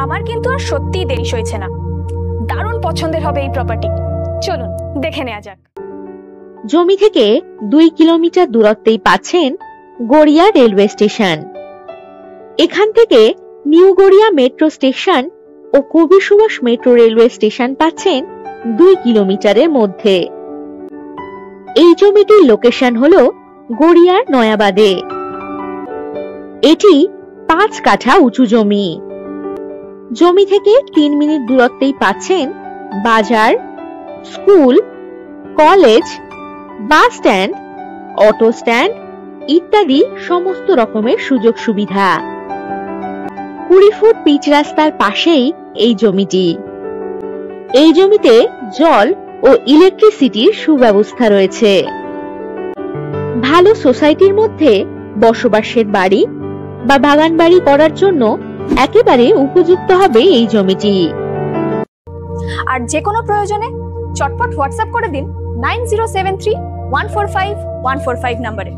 আমার কিন্তু আর সত্যিই দেরি সইছে না। দারুণ পছন্দের হবে এই প্রপার্টি। চলুন দেখে নেওয়া যাক। জমি থেকে 2 কিলোমিটার দূরত্বেই পাচ্ছেন গড়িয়া রেলওয়ে স্টেশন। এখান থেকে নিউ গড়িয়া মেট্রো স্টেশন ও কবি সুভাষ মেট্রো রেলওয়ে স্টেশন পাচ্ছেন 2 কিলোমিটারের মধ্যে। এই জমিটির লোকেশন হলো গড়িয়ার নয়াবাদে। এটি 5 কাঠা উঁচু জমি। জমি থেকে 3 মিনিট দূরত্বেই পাচ্ছেন বাজার, school, college, bus stand, auto stand ইত্যাদি সমস্ত রকমের সুযোগ সুবিধা। 20 ফুট পিচ রাস্তার পাশেই এই জমিটি। এই জমিতে জল ও ইলেকট্রিসিটির সুব্যবস্থা রয়েছে। ভালো সোসাইটির মধ্যে বসবাসের বাড়ি বা বাগান বাড়ি করার জন্য একেবারে উপযুক্ত হবে এই জমিটি। আর যে কোনো প্রয়োজনে চটপট হোয়াটসঅ্যাপ করে দিন 9073145145 নম্বরে।